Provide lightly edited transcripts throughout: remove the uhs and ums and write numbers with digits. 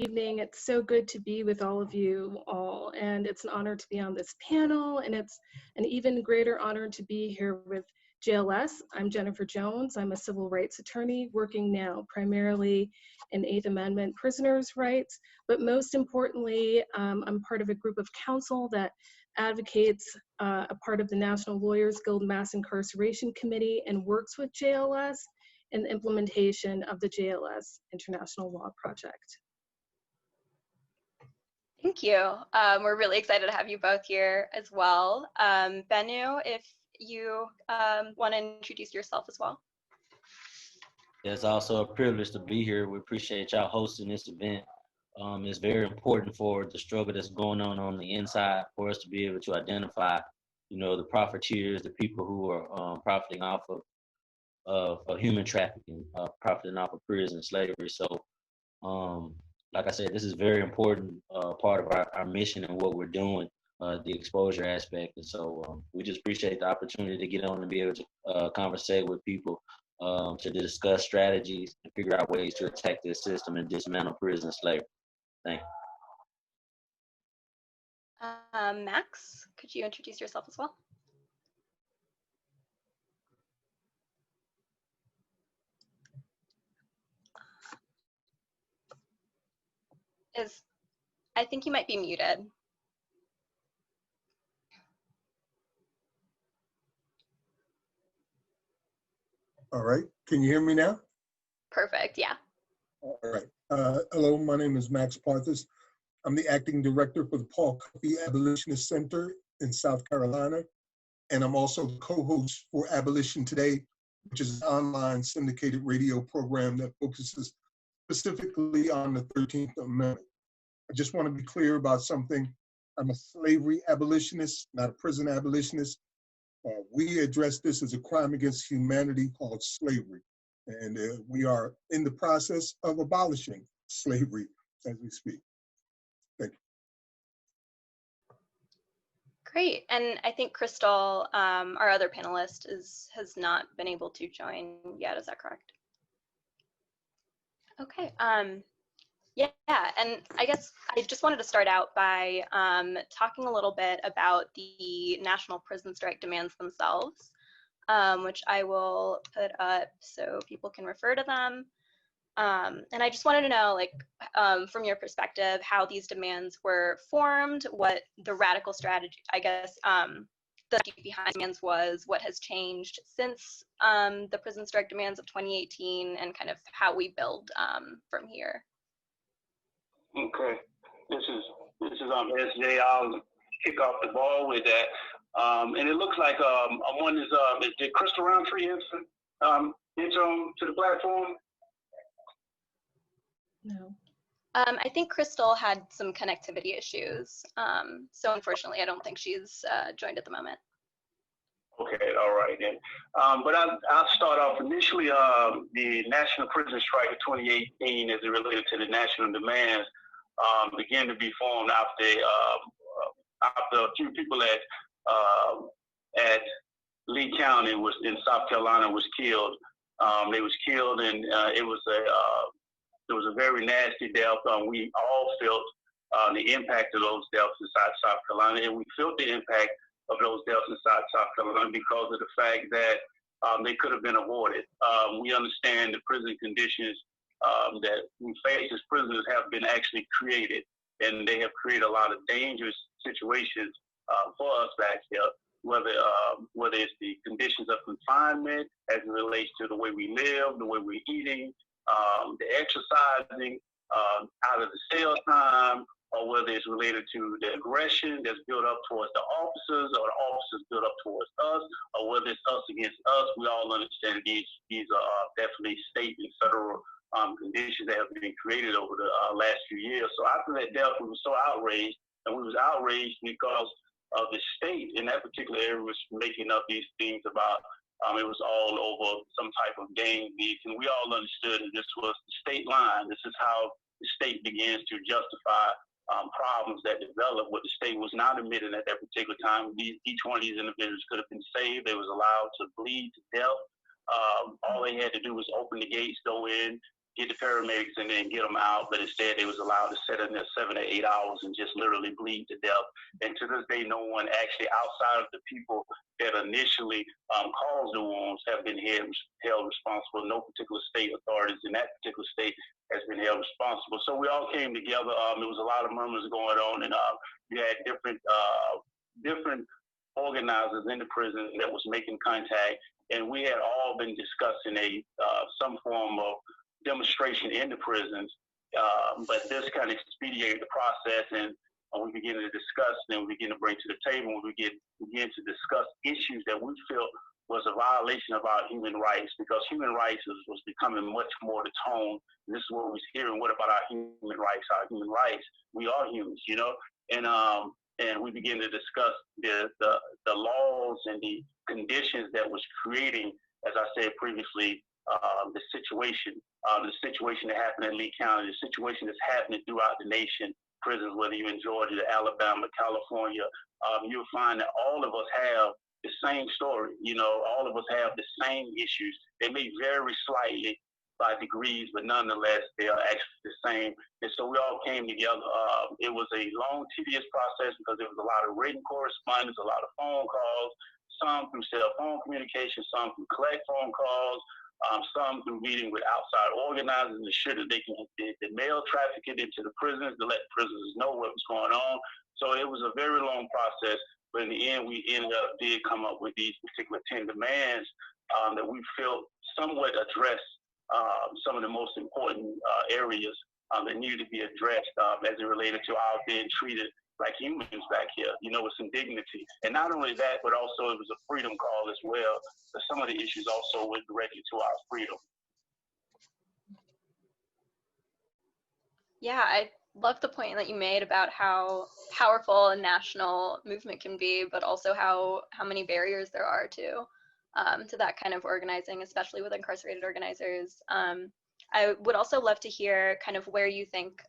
evening. It's so good to be with all of you all, and it's an honor to be on this panel, and it's an even greater honor to be here with JLS. I'm Jennifer Jones. I'm a civil rights attorney working now primarily in Eighth Amendment prisoners' rights, but most importantly, I'm part of a group of counsel that advocates a part of the National Lawyers Guild Mass Incarceration Committee and works with JLS in the implementation of the JLS International Law Project. Thank you. We're really excited to have you both here as well. Benu, if you want to introduce yourself as well. It's also a privilege to be here. We appreciate y'all hosting this event. It's very important for the struggle that's going on the inside for us to be able to identify, you know, the profiteers, the people who are profiting off of human trafficking, profiting off of prison slavery. So, like I said, this is very important part of our mission and what we're doing, the exposure aspect. And so we just appreciate the opportunity to get on and be able to conversate with people, to discuss strategies and figure out ways to attack this system and dismantle prison slavery. Thank you. Max, could you introduce yourself as well? I think you might be muted. All right, can you hear me now? Perfect, yeah. All right, hello, my name is Max Parthas. I'm the acting director for the Paul Coffey Abolitionist Center in South Carolina, and I'm also the co-host for Abolition Today, which is an online syndicated radio program that focuses specifically on the 13th Amendment. I just want to be clear about something. I'm a slavery abolitionist, not a prison abolitionist. We address this as a crime against humanity called slavery. And we are in the process of abolishing slavery as we speak. Thank you. Great, and I think Crystal, our other panelist, has not been able to join yet, is that correct? Okay, yeah, and I guess I just wanted to start out by talking a little bit about the national prison strike demands themselves, which I will put up so people can refer to them. And I just wanted to know, like, from your perspective, how these demands were formed, what the radical strategy, I guess, the strategy behind demands was, what has changed since the prison strike demands of 2018, and kind of how we build from here. Okay, this is SJ. I'll kick off the ball with that. And it looks like one is did Crystal Roundtree enter to the platform? No. I think Crystal had some connectivity issues, so unfortunately, I don't think she's joined at the moment. Okay, all right then. But I'll start off initially. The national prison strike of 2018, as it related to the national demands, began to be formed after a few people at Lee County in South Carolina was killed. They was killed, and it was a very nasty death. We all felt the impact of those deaths inside South Carolina, and we felt the impact of those deaths inside South Carolina because of the fact that they could have been avoided. We understand the prison conditions that we face as prisoners have been actually created, and they have created a lot of dangerous situations for us back here, whether it's the conditions of confinement as it relates to the way we live, the way we're eating, the exercising out of the cell time, or whether it's related to the aggression that's built up towards the officers, or the officers built up towards us, or whether it's us against us. We all understand these are definitely state and federal conditions that have been created over the last few years. So after that death, we were so outraged, and we was outraged because of the state in that particular area was making up these things about it was all over some type of gang beef, and we all understood that this was the state line. This is how the state begins to justify problems that develop what the state was not admitting at that particular time. Each one of these individuals could have been saved. They was allowed to bleed to death. All they had to do was open the gates, go in, get the paramedics and then get them out, but instead they was allowed to sit in there 7 to 8 hours and just literally bleed to death. And to this day, no one actually outside of the people that initially caused the wounds have been held responsible. No particular state authorities in that particular state has been held responsible. So we all came together. There was a lot of murmurs going on, and you had different organizers in the prison that was making contact, and we had all been discussing some form of demonstration in the prisons, but this kind of expedited the process, and we began to discuss, and we began to bring to the table, and we began to discuss issues that we feel was a violation of our human rights, because human rights was becoming much more the tone. And this is what we was hearing. What about our human rights? Our human rights. We are humans, you know, and we began to discuss the laws and the conditions that was creating, as I said previously, the situation that happened in Lee County, the situation that's happening throughout the nation, prisons, whether you're in Georgia, Alabama, California, you'll find that all of us have the same story. You know, all of us have the same issues. They may vary slightly by degrees, but nonetheless, they are actually the same. And so we all came together. It was a long, tedious process because there was a lot of written correspondence, a lot of phone calls, some through cell phone communication, some through collect phone calls, some through meeting with outside organizers to ensure that they can mail traffic it into the prisons to let prisoners know what was going on. So it was a very long process, but in the end, we did come up with these particular 10 demands that we felt somewhat addressed some of the most important areas that needed to be addressed as it related to our being treated like humans back here, you know, with some dignity. And not only that, but also it was a freedom call as well. So some of the issues also went directly to our freedom. Yeah, I love the point that you made about how powerful a national movement can be, but also how many barriers there are to that kind of organizing, especially with incarcerated organizers. I would also love to hear kind of where you think,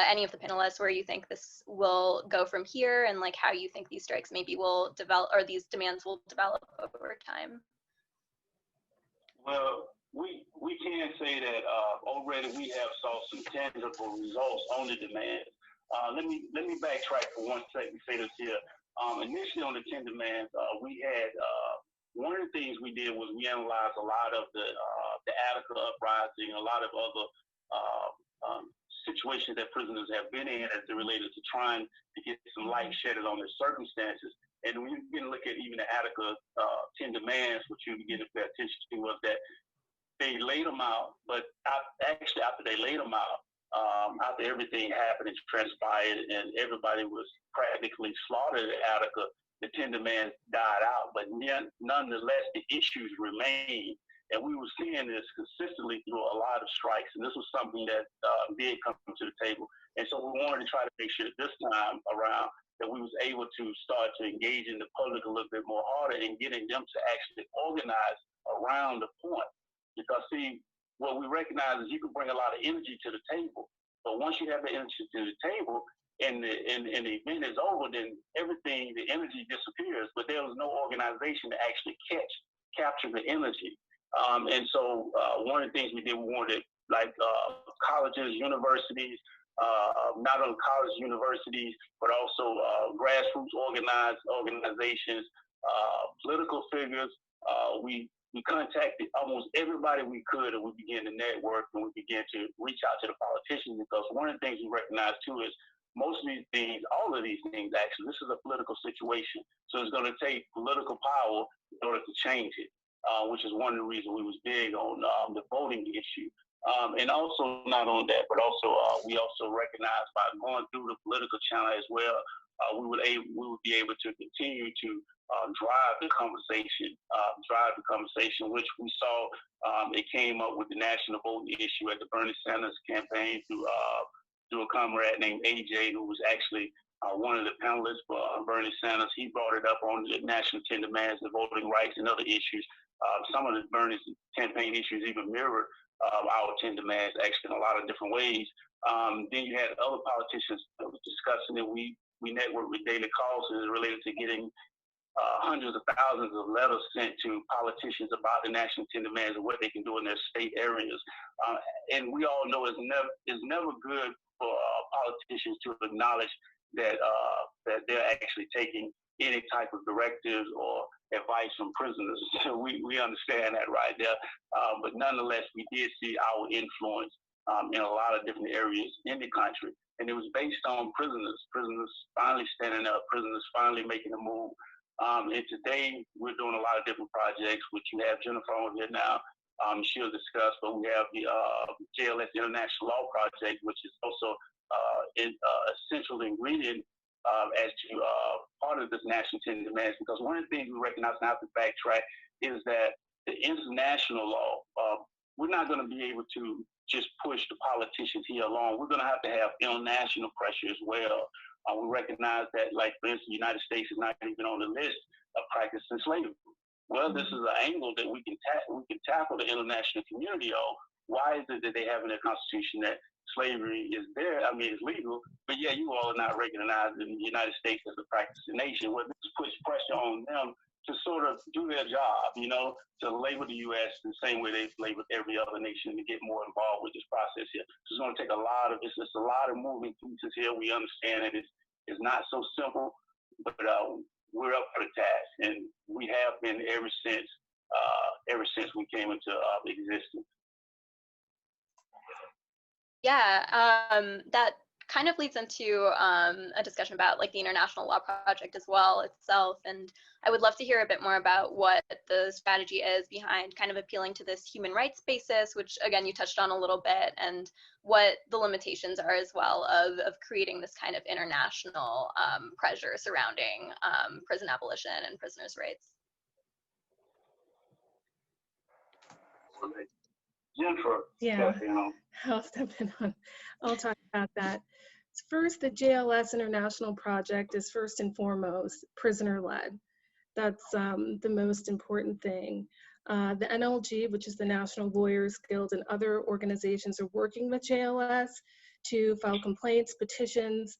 any of the panelists, where you think this will go from here, and like how you think these strikes maybe will develop, or these demands will develop over time. Well, we can say that already we have saw some tangible results on the demands. Let me backtrack for one second and say this here. Initially on the 10 demands, we had one of the things we did was we analyzed a lot of the Attica uprising, a lot of other situations that prisoners have been in as it related to trying to get some light shedded on their circumstances. And when you begin to look at even the Attica 10 demands, what you begin to pay attention to was that they laid them out, but actually after they laid them out, after everything happened and transpired and everybody was practically slaughtered at Attica, the 10 demands died out, but nonetheless, the issues remain. And we were seeing this consistently through a lot of strikes, and this was something that did come to the table. And so we wanted to try to make sure that this time around that we was able to start to engage in the public a little bit more harder and getting them to actually organize around the point. Because see, what we recognize is you can bring a lot of energy to the table, but once you have the energy to the table and the event is over, then everything, the energy disappears, but there was no organization to actually capture the energy. And so one of the things we did, we wanted like colleges, universities, not only colleges, universities, but also grassroots organizations, political figures. We contacted almost everybody we could, and we began to network, and we began to reach out to the politicians, because one of the things we recognize too is most of these things, all of these things actually, this is a political situation. So it's going to take political power in order to change it. Which is one of the reasons we was big on the voting issue. And also not on that, but also we also recognized by going through the political channel as well, we would be able to continue to drive the conversation, which we saw it came up with the national voting issue at the Bernie Sanders campaign through a comrade named AJ, who was actually one of the panelists for Bernie Sanders. He brought it up on the national 10 demands, the voting rights and other issues. Some of the Bernie's campaign issues even mirror our 10 demands actually in a lot of different ways. Then you had other politicians that were discussing it. We networked with Daily Calls related to getting hundreds of thousands of letters sent to politicians about the national 10 demands and what they can do in their state areas. And we all know it's never good for politicians to acknowledge that they're actually taking any type of directives or advice from prisoners. So we understand that right there. But nonetheless, we did see our influence in a lot of different areas in the country. And it was based on prisoners finally standing up, prisoners finally making a move. And today we're doing a lot of different projects, which you have Jennifer on here now. She'll discuss, but we have the JLS International Law Project, which is also an essential ingredient as to part of this national 10 demands, because one of the things we recognize, and I have to backtrack, is that the international law, we're not going to be able to just push the politicians here alone. We're going to have international pressure as well. We recognize that, like, for instance, the United States is not even on the list of practicing slavery. Well, this is an angle that we can tackle the international community on. Why is it that they have in their constitution that slavery is there? I mean, it's legal, but yeah, you all are not recognizing the United States as a practicing nation. Well, this puts pressure on them to sort of do their job, you know, to label the U.S. the same way they've labeled every other nation to get more involved with this process here. So it's going to take a lot of moving pieces here. We understand that it's not so simple, but we're up for the task, and we have been ever since we came into existence. Yeah, that kind of leads into a discussion about like the International Law Project as well itself. And I would love to hear a bit more about what the strategy is behind kind of appealing to this human rights basis, which again, you touched on a little bit, and what the limitations are as well of creating this kind of international pressure surrounding prison abolition and prisoners' rights. Jennifer, Yeah, I'll step in on. I'll talk about that. First, the JLS International Project is first and foremost prisoner-led. That's the most important thing. The NLG, which is the National Lawyers Guild, and other organizations are working with JLS to file complaints, petitions,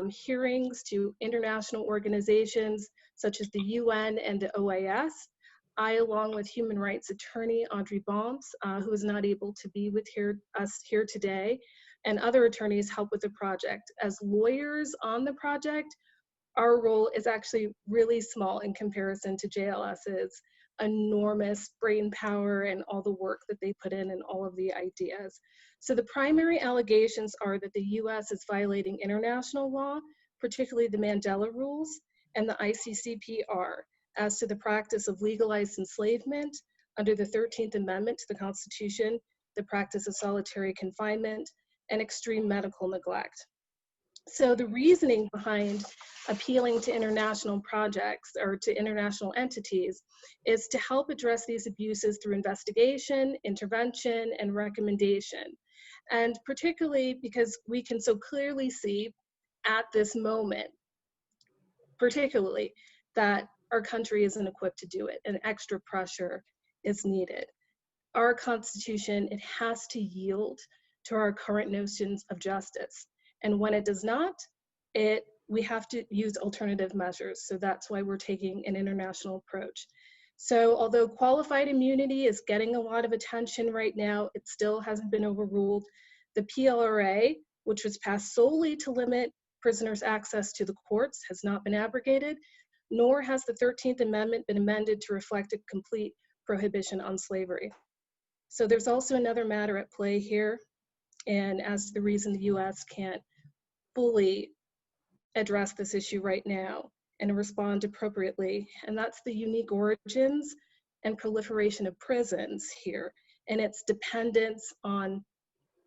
hearings to international organizations such as the UN and the OAS. I, along with human rights attorney Audrey Bomps, who is not able to be with us here today, and other attorneys help with the project. As lawyers on the project, our role is actually really small in comparison to JLS's enormous brain power and all the work that they put in and all of the ideas. So the primary allegations are that the US is violating international law, particularly the Mandela Rules and the ICCPR, as to the practice of legalized enslavement under the 13th Amendment to the Constitution, the practice of solitary confinement, and extreme medical neglect. So the reasoning behind appealing to international projects or to international entities is to help address these abuses through investigation, intervention, and recommendation. And particularly because we can so clearly see at this moment, particularly, that our country isn't equipped to do it, and extra pressure is needed. Our Constitution, it has to yield to our current notions of justice. And when it does not, we have to use alternative measures. So that's why we're taking an international approach. So although qualified immunity is getting a lot of attention right now, it still hasn't been overruled. The PLRA, which was passed solely to limit prisoners' access to the courts, has not been abrogated, nor has the 13th Amendment been amended to reflect a complete prohibition on slavery. So there's also another matter at play here, and as to the reason the US can't fully address this issue right now and respond appropriately, and that's the unique origins and proliferation of prisons here, and its dependence on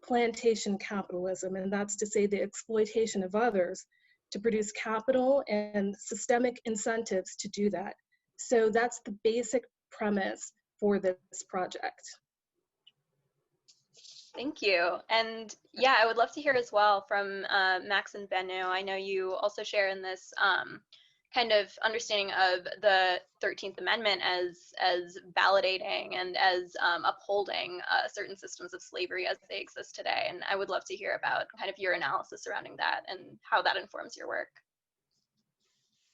plantation capitalism, and that's to say the exploitation of others to produce capital and systemic incentives to do that. So that's the basic premise for this project. Thank you. And yeah, I would love to hear as well from Max and Benno. I know you also share in this kind of understanding of the 13th Amendment as validating and as upholding certain systems of slavery as they exist today. And I would love to hear about kind of your analysis surrounding that and how that informs your work.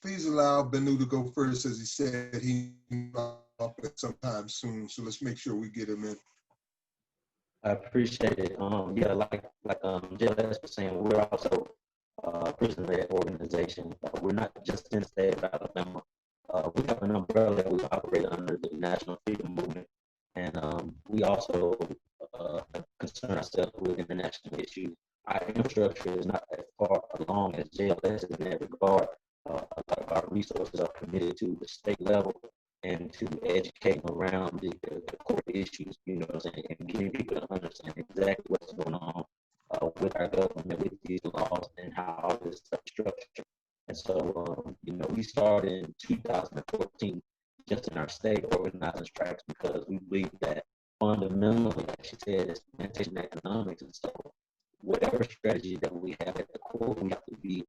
please allow Benu to go first, as he said he up at sometime soon. So let's make sure we get him in. I appreciate it. Yeah, like Jailhouse was saying, we're also a prison-led organization. We're not just in the state of Alabama. We have an umbrella that we operate under, the National Freedom Movement, and we also concern ourselves with international issues. Our infrastructure is not as far along as JLS in that regard. A lot of our resources are committed to the state level and to educating around the core issues, you know what I'm saying, and getting people to understand exactly what's going on with our government, with these laws, and how all this stuff is structured. And so, you know, we started in 2014 just in our state organizing strikes because we believe that fundamentally, like she said, it's plantation economics. And so whatever strategy that we have at the core, we have to be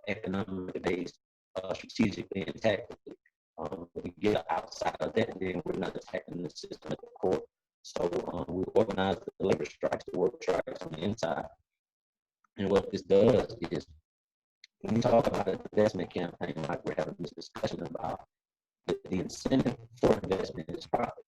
economically based, strategically and tactically. If we get outside of that, then we're not attacking the system at the core. So we organize the labor strikes, the work strikes on the inside. And what this does is, when we talk about an investment campaign, like we're having this discussion about, the incentive for investment is profit.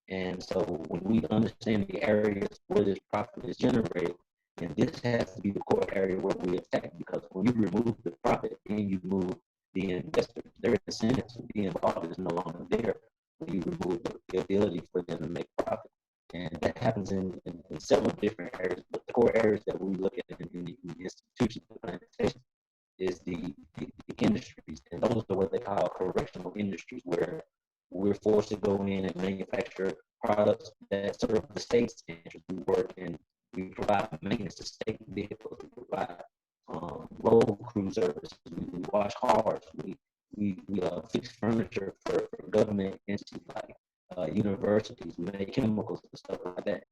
And so when we understand the areas where this profit is generated, and this has to be the core area where we attack, because when you remove the profit, then you move the investors. Their incentive to be involved is no longer there when you remove the ability for them to make profit. And that happens in several different areas, but the core areas that we look at in the institutions of plantation is the industries, and those are what they call correctional industries, where we're forced to go in and manufacture products that serve the state's interests. We work and we provide maintenance to state vehicles, we provide road crew services, we wash cars, we fix furniture for government entities like universities, we make chemicals and stuff like that.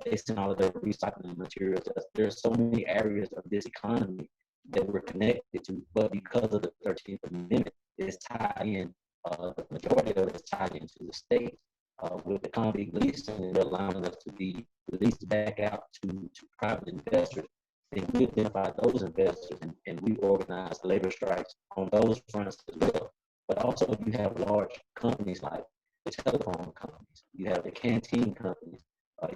They send all of their recycling materials. There's so many areas of this economy that we're connected to, but because of the 13th Amendment, it's tied in, the majority of it is tied into the state. With the convict leasing and allowing us to be released back out to private investors, then we identify those investors and we organize labor strikes on those fronts as well. But also you have large companies like the telephone companies, you have the canteen companies,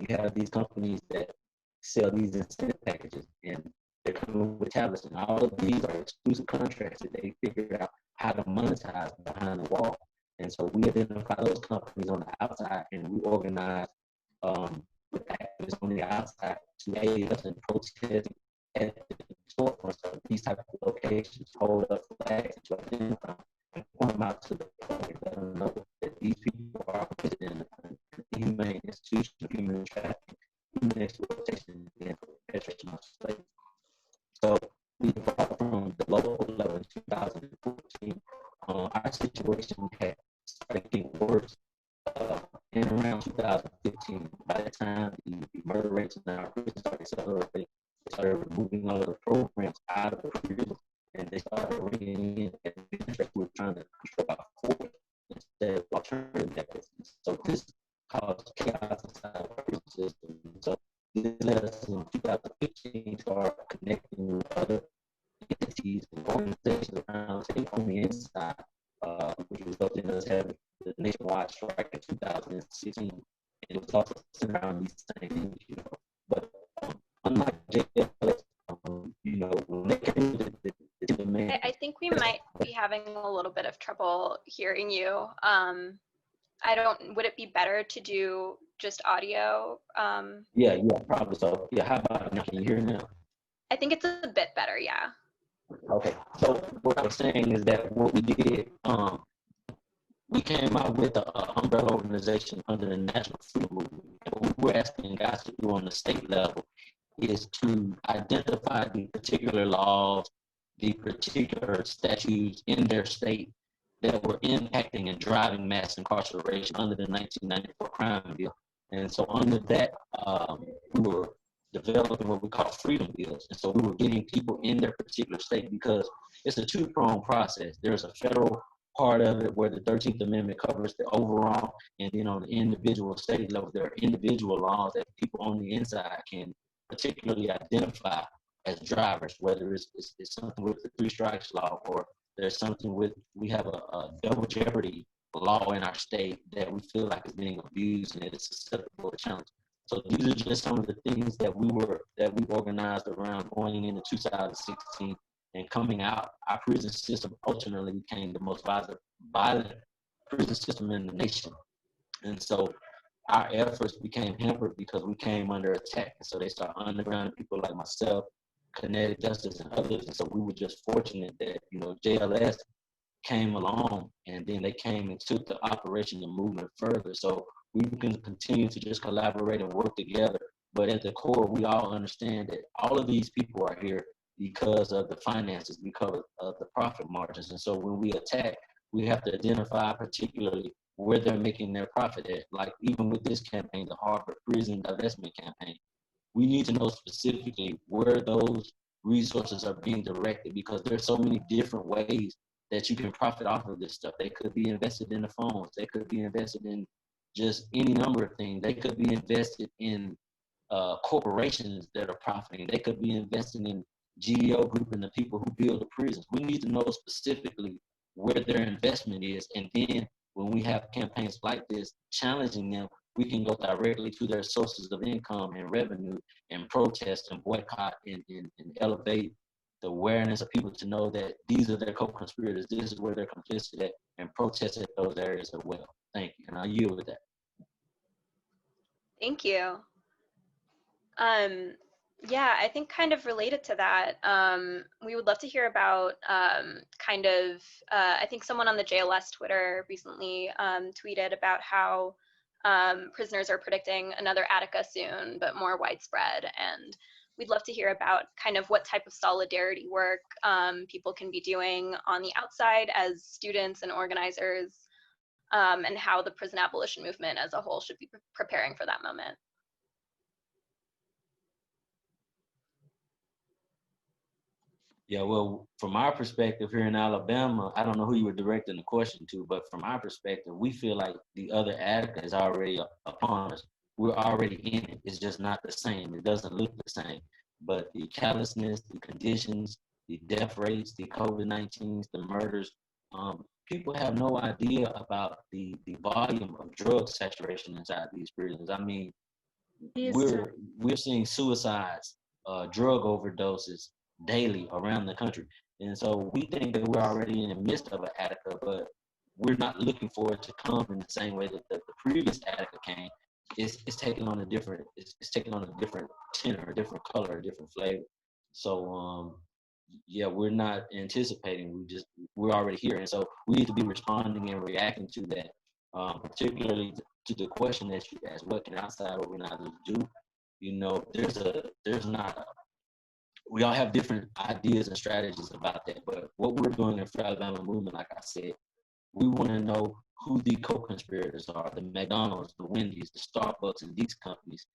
you have these companies that sell these incentive packages, and they're coming with tablets, and all of these are exclusive contracts that they figured out how to monetize behind the wall. And so we identify those companies on the outside, and we organize with activists on the outside to aid us in protesting at the storefronts of these type of locations, hold up flags to identify and point them out to the public, let them know that these people are within the humane institution of human trafficking, human exploitation, and perpetration of slavery. So we evolved from the local level in 2014. Our situation had started getting worse in around 2015. By the time the murder rates in our prison started accelerating, they started removing all of the programs out of the prison, and they started bringing in administrators who were trying to control our force instead of alternative methods. So this caused chaos inside our prison system. So this led us in 2015 to start connecting with other entities and organizations around the state on the inside, which resulted in us having the nationwide strike in 2016. And it was also centered around these same things, you know. But unlike JLS, you know, when they came to the demand, I think we might be having a little bit of trouble hearing you. Would it be better to do just audio? Yeah, probably so. Yeah, how about now? Can you hear now? I think it's a bit better, yeah. Okay, so what I was saying is that what we did, we came out with an umbrella organization under the National Freedom Movement. And what we're asking guys to do on the state level is to identify the particular laws, the particular statutes in their state that were impacting and driving mass incarceration under the 1994 crime bill. And so under that, we were developing what we call freedom bills. And so we were getting people in their particular state, because it's a two-pronged process. There's a federal part of it where the 13th Amendment covers the overall, and then on the individual state level, there are individual laws that people on the inside can particularly identify as drivers, whether it's something with the three strikes law or there's something with, we have a double jeopardy law in our state that we feel like is being abused and it is susceptible to challenge. So these are just some of the things that we organized around going into 2016 and coming out. Our prison system ultimately became the most violent prison system in the nation. And so our efforts became hampered because we came under attack. And so they started undergrounding people like myself, Kinetic Justice, and others. And so we were just fortunate that, JLS came along, and then they came and took the operation and movement further. So we can continue to just collaborate and work together. But at the core, we all understand that all of these people are here because of the finances, because of the profit margins. And so when we attack, we have to identify particularly where they're making their profit at. Like even with this campaign, the Harvard Prison Divestment Campaign, we need to know specifically where those resources are being directed, because there's so many different ways that you can profit off of this stuff. They could be invested in the phones. They could be invested in just any number of things. They could be invested in corporations that are profiting. They could be invested in GEO Group and the people who build the prisons. We need to know specifically where their investment is. And then when we have campaigns like this challenging them, we can go directly to their sources of income and revenue and protest and boycott and elevate the awareness of people to know that these are their co-conspirators, this is where they're complicit at, and protest at those areas as well. Thank you, and I'll yield with that. Thank you. Yeah, I think kind of related to that, we would love to hear about I think someone on the JLS Twitter recently tweeted about how prisoners are predicting another Attica soon, but more widespread. And we'd love to hear about kind of what type of solidarity work people can be doing on the outside as students and organizers, and how the prison abolition movement as a whole should be preparing for that moment. Yeah, well, from our perspective here in Alabama, I don't know who you were directing the question to, but from our perspective, we feel like the other Attica is already upon us. We're already in it. It's just not the same. It doesn't look the same. But the callousness, the conditions, the death rates, the COVID-19s, the murders, people have no idea about the volume of drug saturation inside these prisons. I mean, we're seeing suicides, drug overdoses daily around the country. And so we think that we're already in the midst of an Attica, but we're not looking for it to come in the same way that the previous Attica came. It's taking on a different, it's taking on a different tenor, a different color, a different flavor. So yeah, we're not anticipating, we're already here. And so we need to be responding and reacting to that, particularly to the question that you asked, what can outside organizers do? We all have different ideas and strategies about that, but what we're doing in Free Alabama Movement, like I said, we want to know who the co-conspirators are, the McDonald's, the Wendy's, the Starbucks, and these companies.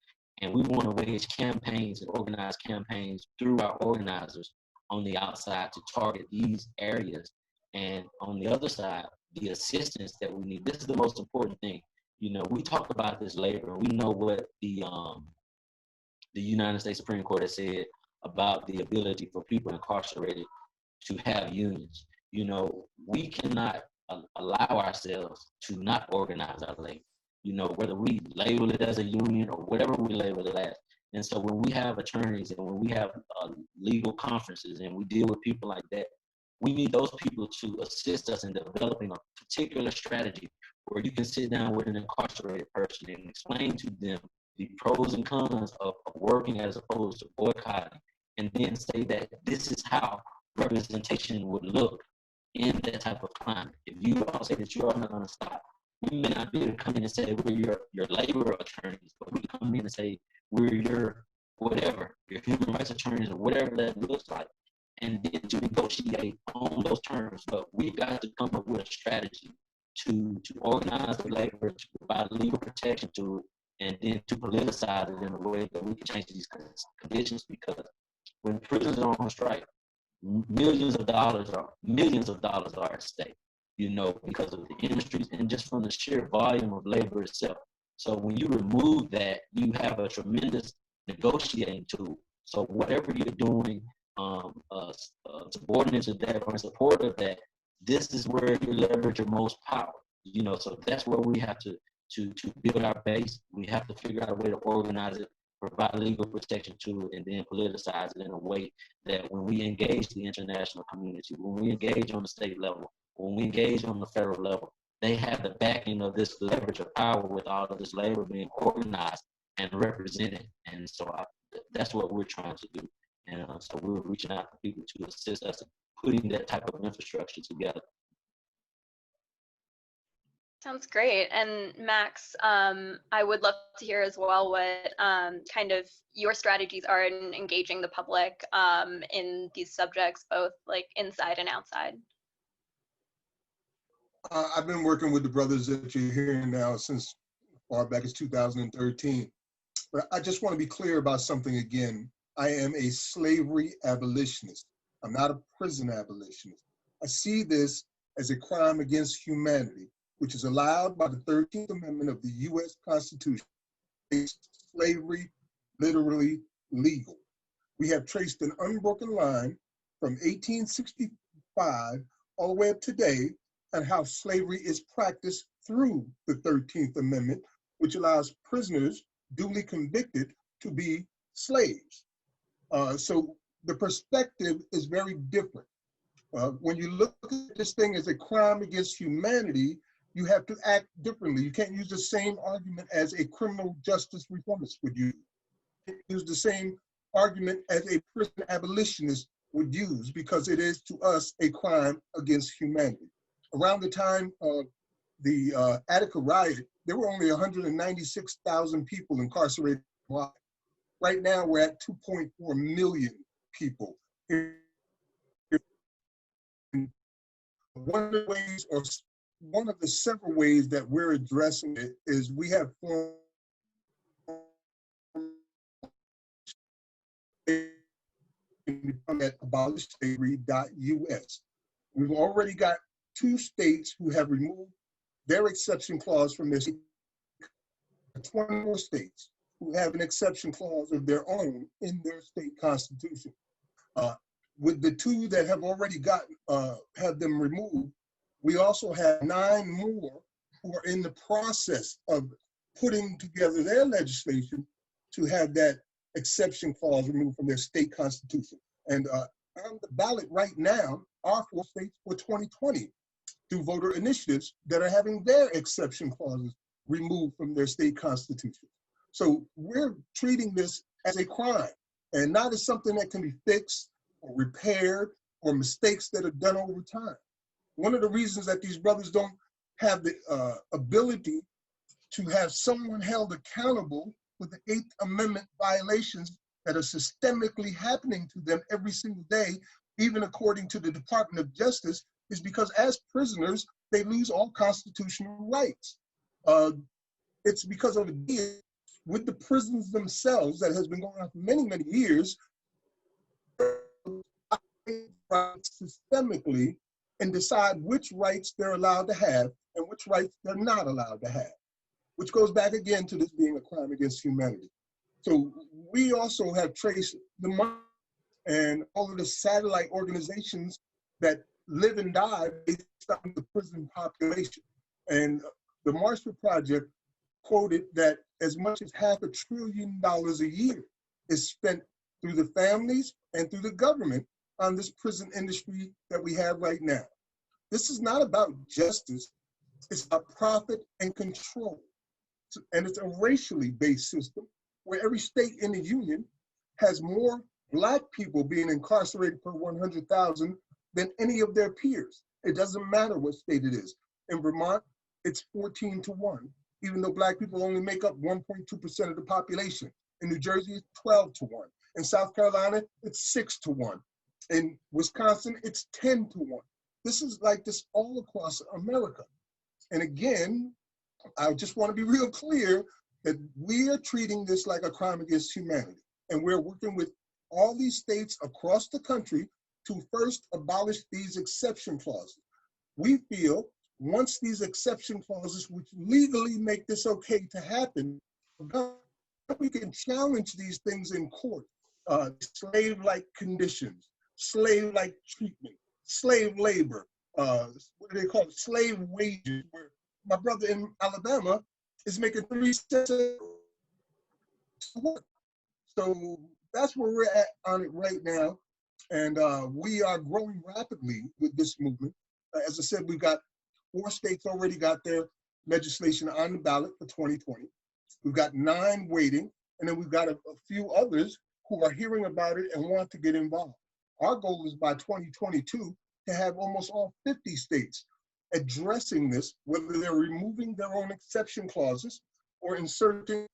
And we want to wage campaigns and organize campaigns through our organizers on the outside to target these areas. And on the other side, the assistance that we need. This is the most important thing. We talk about this labor. We know what the United States Supreme Court has said about the ability for people incarcerated to have unions. We cannot allow ourselves to not organize our labor, whether we label it as a union or whatever we label it as. And so when we have attorneys and when we have legal conferences and we deal with people like that, we need those people to assist us in developing a particular strategy where you can sit down with an incarcerated person and explain to them the pros and cons of working as opposed to boycotting, and then say that this is how representation would look in that type of climate. If you all say that you are not going to stop, we may not be able to come in and say we're your labor attorneys, but we come in and say we're your whatever, your human rights attorneys or whatever that looks like, and then to negotiate on those terms. But we've got to come up with a strategy to organize the labor, to provide legal protection to it, and then to politicize it in a way that we can change these conditions, because when prisons are on strike, millions of dollars are at stake, because of the industries and just from the sheer volume of labor itself. So when you remove that, you have a tremendous negotiating tool. So whatever you're doing, subordinate to that or in support of that, this is where you leverage your most power. You know, so that's where we have to build our base. We have to figure out a way to organize it, provide legal protection to it, and then politicize it in a way that when we engage the international community, when we engage on the state level, when we engage on the federal level, they have the backing of this leverage of power with all of this labor being organized and represented. And so that's what we're trying to do. And so we're reaching out to people to assist us in putting that type of infrastructure together. Sounds great. And Max, I would love to hear as well what kind of your strategies are in engaging the public in these subjects, both like inside and outside. I've been working with the brothers that you're hearing now since far back as 2013. But I just want to be clear about something again. I am a slavery abolitionist. I'm not a prison abolitionist. I see this as a crime against humanity, which is allowed by the 13th Amendment of the U.S. Constitution. Makes slavery literally legal. We have traced an unbroken line from 1865 all the way up today on how slavery is practiced through the 13th Amendment, which allows prisoners duly convicted to be slaves. So the perspective is very different. When you look at this thing as a crime against humanity, you have to act differently. You can't use the same argument as a criminal justice reformist would use. You can't use the same argument as a prison abolitionist would use, because it is to us a crime against humanity. Around the time of the Attica riot, there were only 196,000 people incarcerated. Right now, we're at 2.4 million people. One of the ways, or one of the several ways that we're addressing it, is we have formed at abolishslavery.us. We've already got 2 states who have removed their exception clause from this. 20 more states who have an exception clause of their own in their state constitution. With the 2 that have already gotten have them removed, we also have 9 more who are in the process of putting together their legislation to have that exception clause removed from their state constitution. And on the ballot right now are 4 states for 2020 through voter initiatives that are having their exception clauses removed from their state constitution. So we're treating this as a crime and not as something that can be fixed or repaired or mistakes that are done over time. One of the reasons that these brothers don't have the ability to have someone held accountable for the 8th Amendment violations that are systemically happening to them every single day, even according to the Department of Justice, is because as prisoners, they lose all constitutional rights. It's because of a deal with the prisons themselves that has been going on for many, many years, systemically, and decide which rights they're allowed to have and which rights they're not allowed to have, which goes back again to this being a crime against humanity. So we also have traced the money and all of the satellite organizations that live and die based on the prison population. And the Marshall Project quoted that as much as $500 billion a year is spent through the families and through the government on this prison industry that we have right now. This is not about justice, it's about profit and control. And it's a racially based system where every state in the union has more Black people being incarcerated per 100,000 than any of their peers. It doesn't matter what state it is. In Vermont, it's 14-1, even though Black people only make up 1.2% of the population. In New Jersey, it's 12-1. In South Carolina, it's 6-1. In Wisconsin, it's 10-1. This is like this all across America. And again, I just want to be real clear that we are treating this like a crime against humanity. And we're working with all these states across the country to first abolish these exception clauses. We feel once these exception clauses, which legally make this okay to happen, we can challenge these things in court. Slave-like conditions, slave-like treatment, slave labor, what do they call it, slave wages, where my brother in Alabama is making 3 cents a work. So that's where we're at on it right now. And we are growing rapidly with this movement. As I said, we've got 4 states already got their legislation on the ballot for 2020. We've got 9 waiting, and then we've got a few others who are hearing about it and want to get involved. Our goal is by 2022 to have almost all 50 states addressing this, whether they're removing their own exception clauses or inserting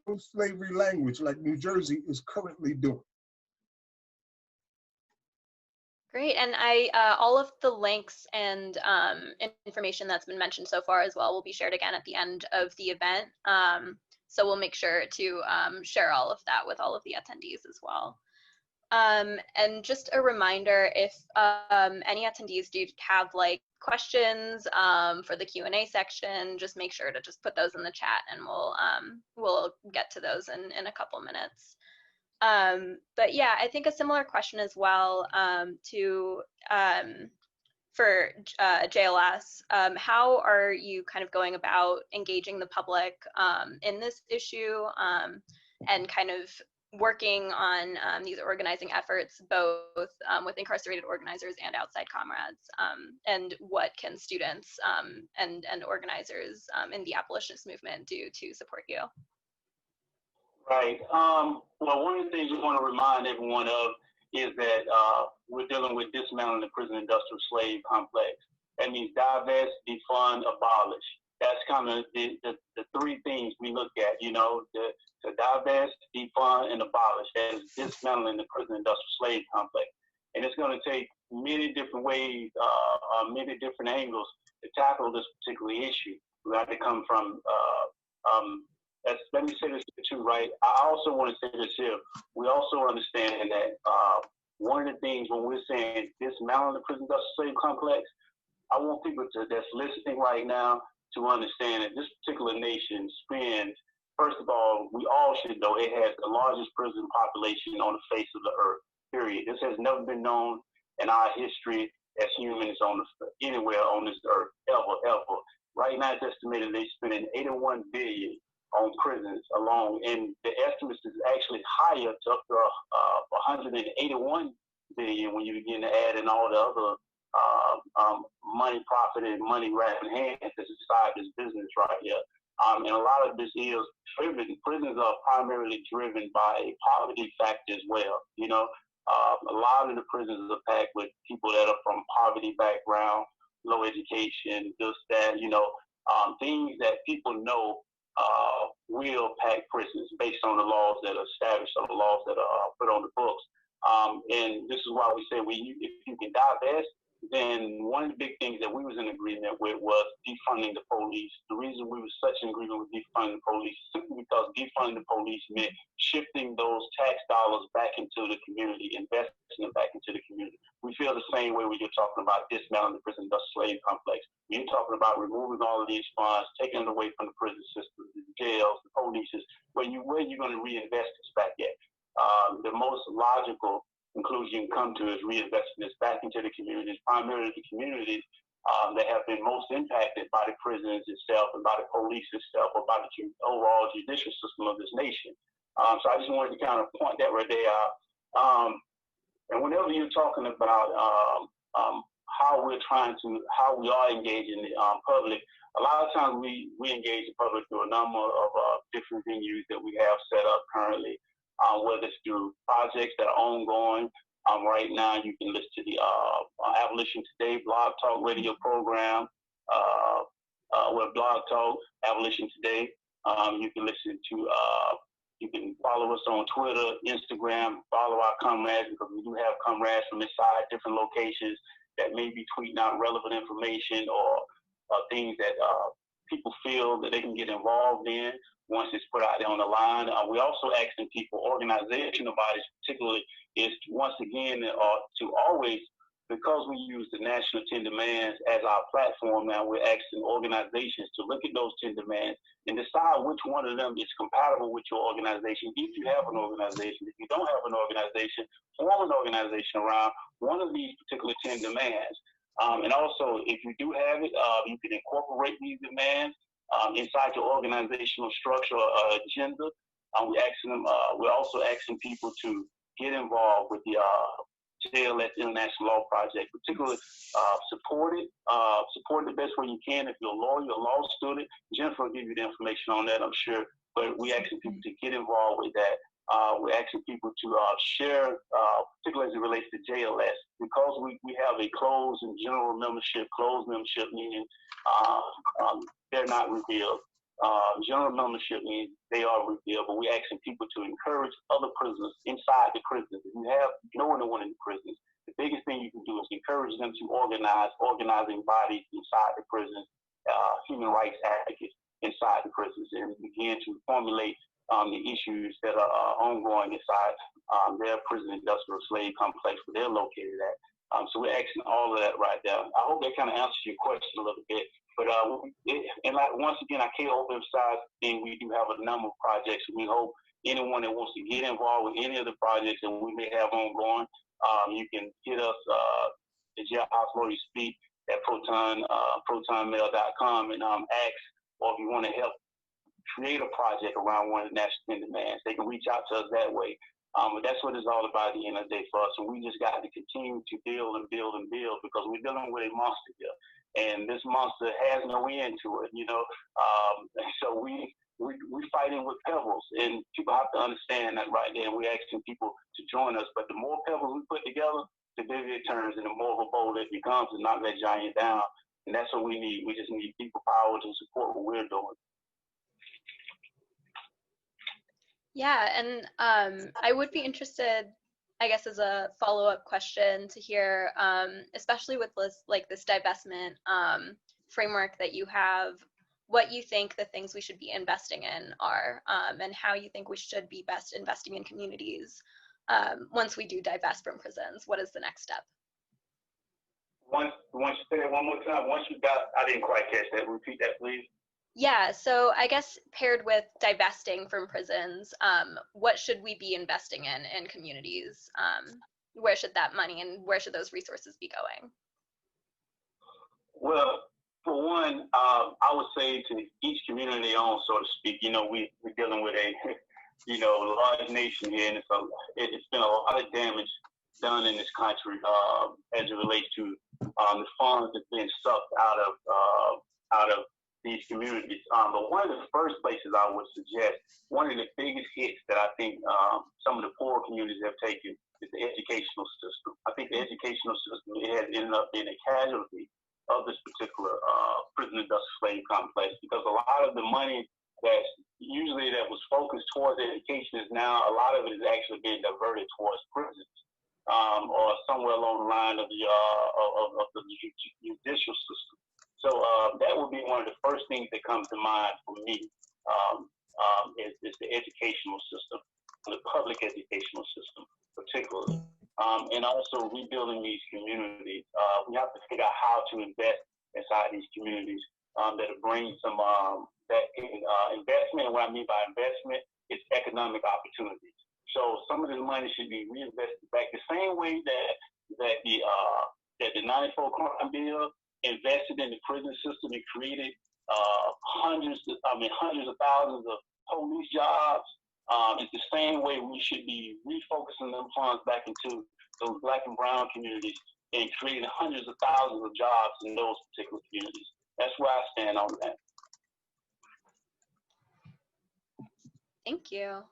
pro-slavery language like New Jersey is currently doing. Great, and all of the links and information that's been mentioned so far as well will be shared again at the end of the event. So we'll make sure to share all of that with all of the attendees as well. And just a reminder, if any attendees do have like questions for the Q&A section, just make sure to just put those in the chat, and we'll get to those in a couple minutes. But yeah, I think a similar question as well for JLS. How are you kind of going about engaging the public in this issue and kind of working on these organizing efforts, both with incarcerated organizers and outside comrades? And what can students and organizers in the abolitionist movement do to support you? Right. Well, one of the things we want to remind everyone of is that we're dealing with dismantling the prison industrial slave complex. That means divest, defund, abolish. That's kind of the 3 things we look at, you know, to divest, defund, and abolish. That is dismantling the prison industrial slave complex. And it's going to take many different ways, many different angles to tackle this particular issue. We have to come from let me say this too, right? I also want to say this here. We also understand that one of the things when we're saying dismantling the prison industrial slave complex, I want people that's listening right now to understand that this particular nation spends, first of all, we all should know it has the largest prison population on the face of the earth, period. This has never been known in our history as humans anywhere on this earth, ever. Right now, it's estimated they're spending $81 billion on prisons alone, and the estimate is actually higher to up to 181 billion when you begin to add in all the other money profit and money wrapped in hands that's inside this business right here. And a lot of this is driven, prisons are primarily driven by a poverty factor as well. You know, a lot of the prisons are packed with people that are from poverty background, low education, just that, you know, things that people know will pack prisons based on the laws that are established, or the laws that are put on the books. And this is why we say if you can divest, then one of the big things that we was in agreement with was defunding the police. The reason we was such in agreement with defunding the police is simply because defunding the police meant shifting those tax dollars back into the community, investing them back into the community. We feel the same way when you're talking about dismantling the prison industrial slave complex. You're talking about removing all of these funds, taking it away from the prison system, the jails, the police. Where you going to reinvest this back at? The most logical conclusion you can come to is reinvesting this back into the communities, primarily the communities that have been most impacted by the prisons itself and by the police itself, or by the overall judicial system of this nation. So I just wanted to kind of point that right there out. And whenever you're talking about how we are engaging the public, a lot of times we engage the public through a number of different venues that we have set up currently. Whether it's through projects that are ongoing. Right now, you can listen to the Abolition Today Blog Talk radio program, with Blog Talk, Abolition Today. You can listen to, you can follow us on Twitter, Instagram, follow our comrades, because we do have comrades from inside different locations that may be tweeting out relevant information or things that people feel that they can get involved in once it's put out there on the line. We also asking people, organizational bodies particularly, is once again to always, because we use the National 10 Demands as our platform now, we're asking organizations to look at those 10 demands and decide which one of them is compatible with your organization. If you have an organization, if you don't have an organization, form an organization around one of these particular 10 demands. And also, if you do have it, you can incorporate these demands inside your organizational structure or agenda. We're also asking people to get involved with the JLS International Law Project, particularly support it the best way you can. If you're a lawyer, a law student, Jennifer will give you the information on that, I'm sure. But we're asking people to get involved with that. We're asking people to share, particularly as it relates to JLS, because we have a closed and general membership, meaning they're not revealed. General membership means they are revealed, but we're asking people to encourage other prisoners inside the prisons. If you have no one in the prisons, the biggest thing you can do is encourage them to organizing bodies inside the prisons, human rights advocates inside the prisons, and begin to formulate the issues that are ongoing inside their prison industrial slave complex where they're located at. So we're asking all of that right there. I hope that kind of answers your question a little bit. But once again, I can't overemphasize the thing. We do have a number of projects. We hope anyone that wants to get involved with any of the projects that we may have ongoing, you can hit us at Jailhouse Lawyers Speak at protonmail.com and ask, or if you want to help create a project around one of the national demands, they can reach out to us that way. But that's what it's all about at the end of the day for us. And we just got to continue to build and build and build, because we're dealing with a monster here. And this monster has no end to it, So we fighting with pebbles, and people have to understand that right there. And we're asking people to join us. But the more pebbles we put together, the bigger it turns and the more of a bowl it becomes to knock that giant down. And that's what we need. We just need people power to support what we're doing. Yeah, and I would be interested, I guess, as a follow-up question to hear, especially with this divestment framework that you have, what you think the things we should be investing in are, and how you think we should be best investing in communities once we do divest from prisons. What is the next step? Once you say that one more time, I didn't quite catch that. Repeat that, please. Yeah, so I guess paired with divesting from prisons, what should we be investing in communities? Where should that money and where should those resources be going? Well, for one, I would say to each community own, so to speak. We're dealing with a large nation here, and it's been a lot of damage done in this country as it relates to the funds that's been sucked out of these communities. But one of the first places I would suggest, one of the biggest hits that I think some of the poor communities have taken is the educational system. I think the educational system has ended up being a casualty of this particular prison industrial slave complex, because a lot of the money that was focused towards education is now, a lot of it is actually being diverted towards prisons, or somewhere along the line of the judicial system. So that would be one of the first things that comes to mind for me, is the educational system, the public educational system particularly, and also rebuilding these communities. We have to figure out how to invest inside these communities that'll bring some investment. And what I mean by investment is economic opportunities. So some of this money should be reinvested back the same way that the 94 crime bill invested in the prison system and created hundreds of thousands of police jobs. It's the same way we should be refocusing them funds back into those Black and brown communities and creating hundreds of thousands of jobs in those particular communities. That's where I stand on that. Thank you.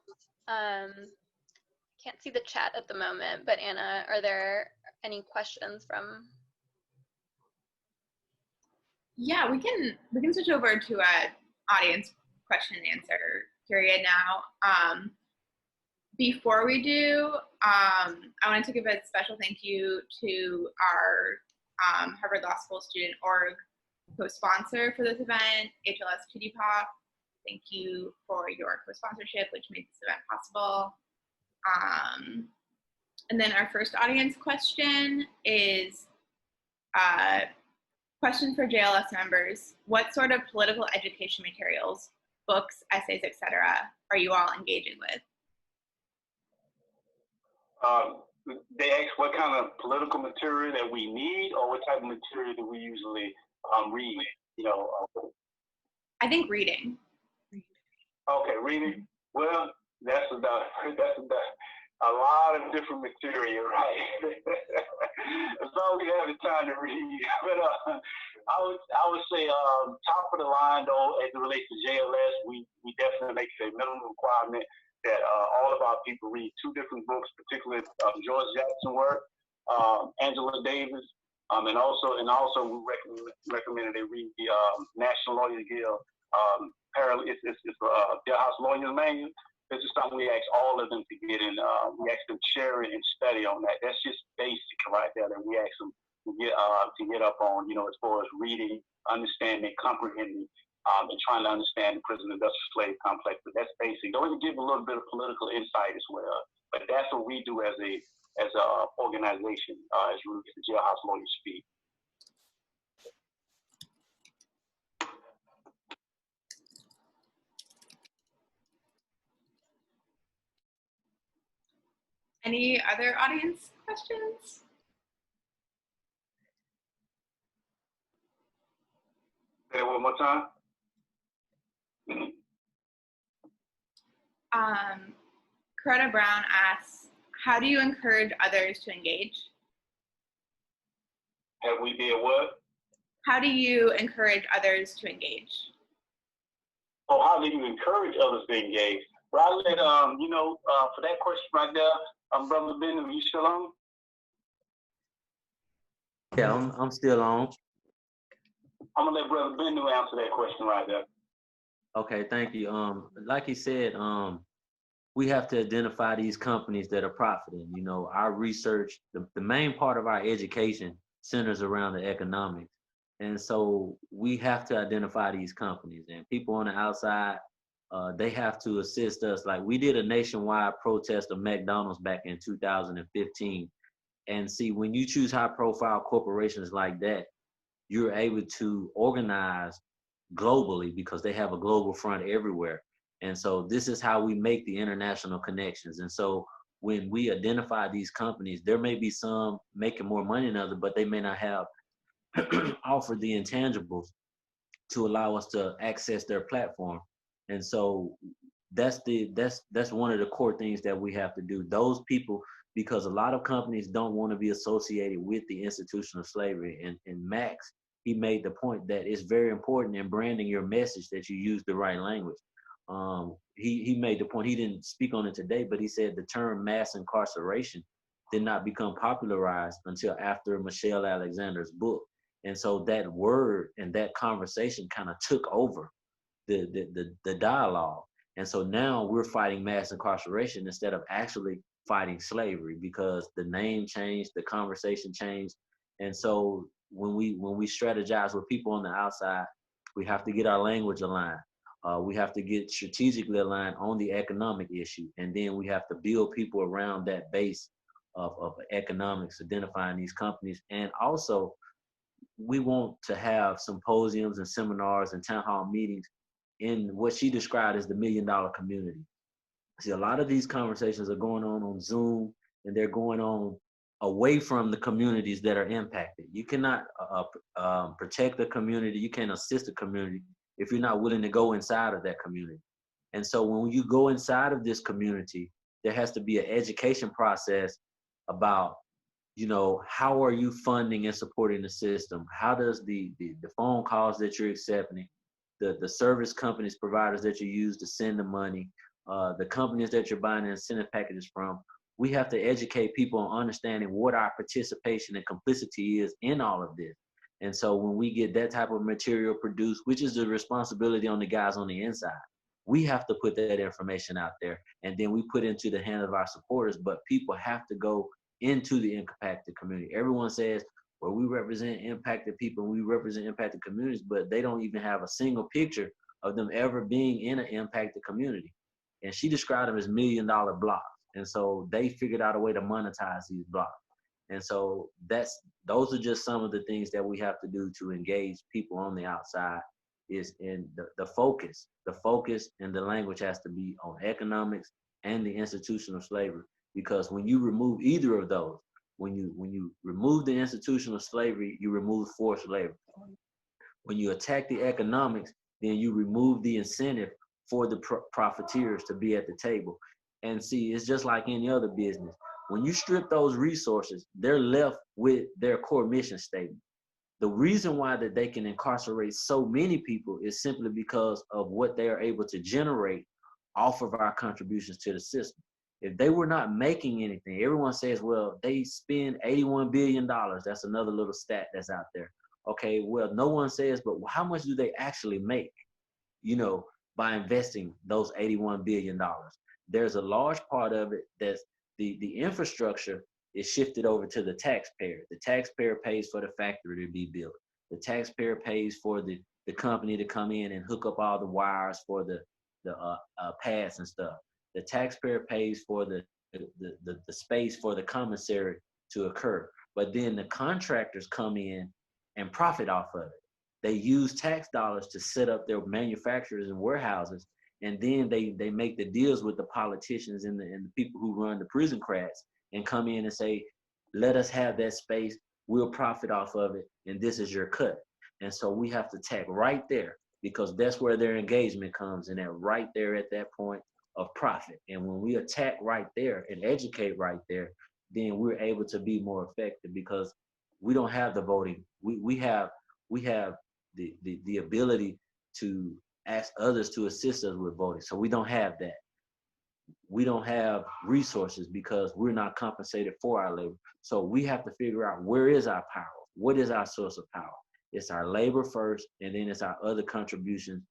Can't see the chat at the moment, but Anna, are there any questions from? Yeah, we can switch over to a audience question and answer period now. Before we do, I wanted to give a special thank you to our Harvard Law School Student Org co-sponsor for this event, HLS Cutie Pop. Thank you for your co-sponsorship, which made this event possible. And then our first audience question is question for JLS members. What sort of political education materials, books, essays, etc., are you all engaging with? they ask what kind of political material that we need, or what type of material that we usually read. You know. I think reading. Okay, reading. Well, that's a lot of different material, right? As long as we have the time to read. But I would say top of the line though, as it relates to JLS, we definitely make it a minimum requirement that all of our people read 2 different books, particularly George Jackson work, Angela Davis, and also we recommend that they read the National Lawyers Guild it's Jailhouse Lawyers Manual. This is something we ask all of them to get in. We ask them to share it and study on that. That's just basic right there that we ask them to get up on, you know, as far as reading, understanding, comprehending, and trying to understand the prison industrial slave complex. But that's basic. Don't even give a little bit of political insight as well. But that's what we do as a organization, as the Jailhouse Lawyers Speak. Any other audience questions? Say it one more time. Coretta Brown asks, how do you encourage others to engage? Have we did what? How do you encourage others to engage? Oh, how do you encourage others to engage? Well, I'll let, for that question right there, Brother Ben, are you still on? Yeah, I'm still on. I'm gonna let Brother Ben answer that question right there. Okay, thank you. Like he said, we have to identify these companies that are profiting. You know, our research, the main part of our education centers around the economics. And so we have to identify these companies, and people on the outside, they have to assist us. Like we did a nationwide protest of McDonald's back in 2015. And see, when you choose high profile corporations like that, you're able to organize globally because they have a global front everywhere. And so this is how we make the international connections. And so when we identify these companies, there may be some making more money than others, but they may not have offered the intangibles to allow us to access their platform. And so that's one of the core things that we have to do. Those people, because a lot of companies don't want to be associated with the institution of slavery. And Max, he made the point that it's very important in branding your message that you use the right language. He made the point, he didn't speak on it today, but he said the term mass incarceration did not become popularized until after Michelle Alexander's book. And so that word and that conversation kind of took over the dialogue. And so now we're fighting mass incarceration instead of actually fighting slavery, because the name changed, the conversation changed. And so when we strategize with people on the outside, we have to get our language aligned. We have to get strategically aligned on the economic issue. And then we have to build people around that base of economics, identifying these companies. And also, we want to have symposiums and seminars and town hall meetings in what she described as the $1 million community. See, a lot of these conversations are going on Zoom, and they're going on away from the communities that are impacted. You cannot protect the community, you can't assist the community if you're not willing to go inside of that community. And so when you go inside of this community, there has to be an education process about, you know, how are you funding and supporting the system? How does the phone calls that you're accepting, the service companies, providers that you use to send the money, the companies that you're buying incentive packages from, we have to educate people on understanding what our participation and complicity is in all of this. And so when we get that type of material produced, which is the responsibility on the guys on the inside, we have to put that information out there, and then we put into the hands of our supporters. But people have to go into the impacted community. Everyone says, well, we represent impacted people, we represent impacted communities, but they don't even have a single picture of them ever being in an impacted community. And she described them as $1 million blocks. And so they figured out a way to monetize these blocks. And so those are just some of the things that we have to do to engage people on the outside, is in the focus and the language has to be on economics and the institution of slavery. because when you remove either of those, when you remove the institution of slavery, you remove forced labor. When you attack the economics, then you remove the incentive for the profiteers to be at the table. And see, it's just like any other business. When you strip those resources, they're left with their core mission statement. The reason why that they can incarcerate so many people is simply because of what they are able to generate off of our contributions to the system. If they were not making anything, everyone says, well, they spend $81 billion. That's another little stat that's out there. Okay, well, no one says, but how much do they actually make, by investing those $81 billion? There's a large part of it that's the infrastructure is shifted over to the taxpayer. The taxpayer pays for the factory to be built. The taxpayer pays for the company to come in and hook up all the wires for the pads and stuff. The taxpayer pays for the space for the commissary to occur. But then the contractors come in and profit off of it. They use tax dollars to set up their manufacturers and warehouses, and then they make the deals with the politicians and the people who run the prison crats and come in and say, let us have that space, we'll profit off of it, and this is your cut. And so we have to attack right there, because that's where their engagement comes in, at right there at that point of profit. And when we attack right there and educate right there, then we're able to be more effective, because we don't have the voting. We have the ability to ask others to assist us with voting. So we don't have that. We don't have resources because we're not compensated for our labor. So we have to figure out, where is our power? What is our source of power? It's our labor first, and then it's our other contributions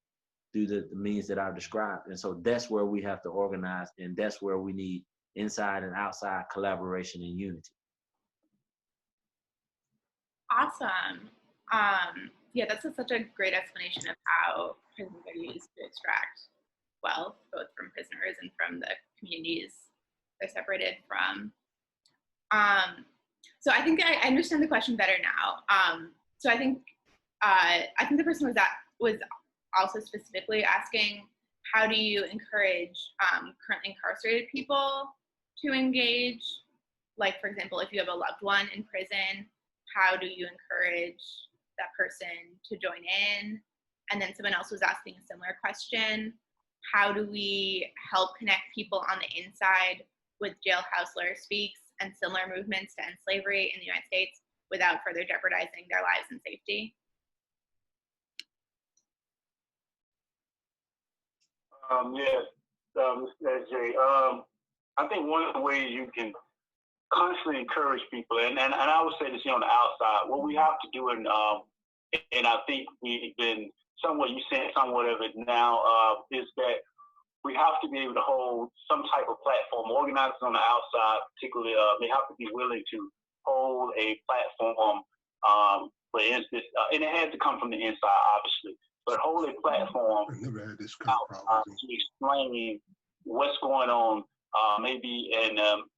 through the means that I've described. And so that's where we have to organize, and that's where we need inside and outside collaboration and unity. Awesome. Yeah, that's such a great explanation of how prisons are used to extract wealth, both from prisoners and from the communities they're separated from. So I think I understand the question better now. So I think the person was also specifically asking, how do you encourage currently incarcerated people to engage? Like, for example, if you have a loved one in prison, how do you encourage that person to join in? And then someone else was asking a similar question. How do we help connect people on the inside with Jailhouse Lawyers Speak and similar movements to end slavery in the United States without further jeopardizing their lives and safety? Jay. I think one of the ways you can constantly encourage people, and I would say this here on the outside, what we have to do, and I think we've been somewhat, you said somewhat of it now, is that we have to be able to hold some type of platform. Organizers on the outside, particularly, they have to be willing to hold a platform, for instance, and it has to come from the inside, obviously, but hold a platform to explain what's going on, maybe in,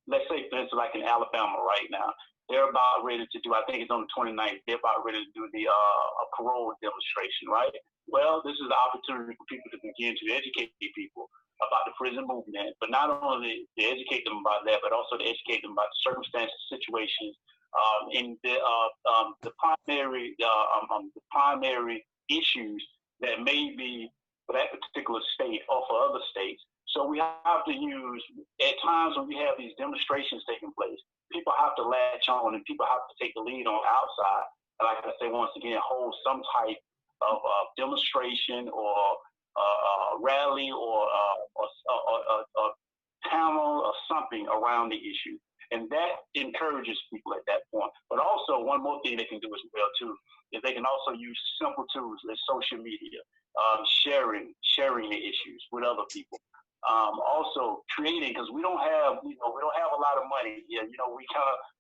let's say, for instance, like in Alabama right now. They're about ready to do, I think it's on the 29th, they're about ready to do a parole demonstration, right? Well, this is an opportunity for people to begin to educate people about the prison movement, but not only to educate them about that, but also to educate them about the circumstances, situations, in the primary issues that may be for that particular state or for other states. So we have to use, at times when we have these demonstrations taking place, people have to latch on and people have to take the lead on the outside. And like I say, once again, hold some type of demonstration or rally or panel or something around the issue. And that encourages people at that point. But also, one more thing they can do as well, too, is they can also use simple tools like social media, sharing the issues with other people. Also creating, because we don't have a lot of money here.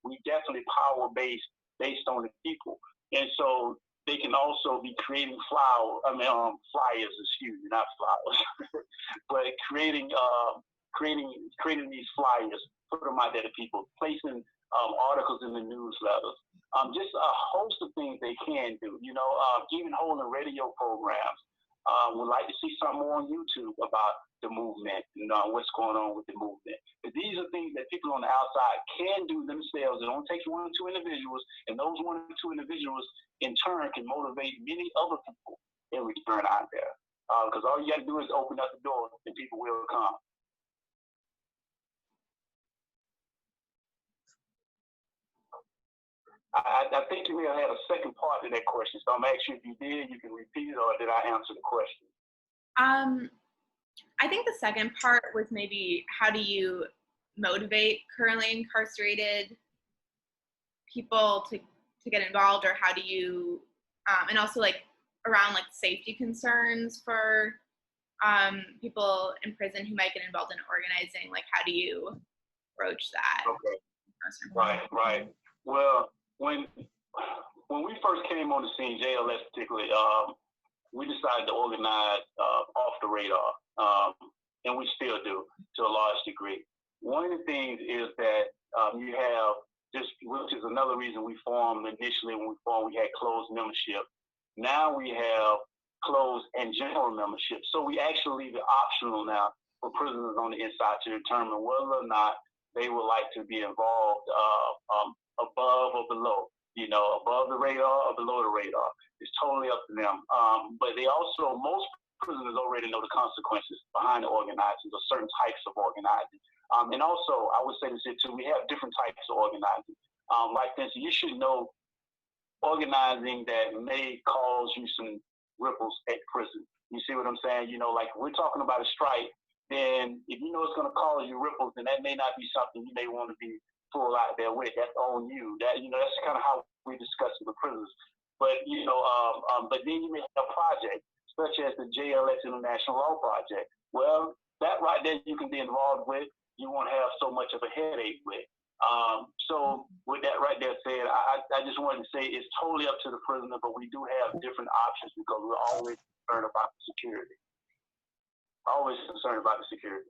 We definitely based on the people. And so they can also be creating flyers, excuse me, not flowers, but creating these flyers, put them out there to people, placing articles in the newsletters, just a host of things they can do, even holding radio programs, would like to see something more on YouTube about the movement and what's going on with the movement. But these are things that people on the outside can do themselves. It only takes 1 or 2 individuals, and those 1 or 2 individuals in turn can motivate many other people in return out there. Because all you got to do is open up the door and people will come. I think you may have had a second part to that question, so I'm asking if you did, you can repeat it, or did I answer the question? I think the second part was maybe how do you motivate currently incarcerated people to get involved, or how do you, and also like around like safety concerns for people in prison who might get involved in organizing, like how do you broach that? Okay. Right. Well, when we first came on the scene, JLS particularly, we decided to organize off the radar, and we still do to a large degree. One of the things is that you have just, which is another reason we formed initially. When we formed, we had closed membership. Now we have closed and general membership. So we actually leave it optional now for prisoners on the inside to determine whether or not they would like to be involved above or below, above the radar or below the radar. It's totally up to them. But they also, most prisoners already know the consequences behind the organizing, or certain types of organizing. And also, I would say this here too, we have different types of organizing. Like this, you should know organizing that may cause you some ripples at prison. You see what I'm saying? Like if we're talking about a strike, then if you know it's going to cause you ripples, then that may not be something you may want to be full out there with. That's on you. That's kind of how we discuss it with prisoners. But but then you may have a project such as the JLS International Law Project. Well, that right there you can be involved with. You won't have so much of a headache with. So with that right there said, I just wanted to say it's totally up to the prisoner, but we do have different options because we're always concerned about the security. Always concerned about the security.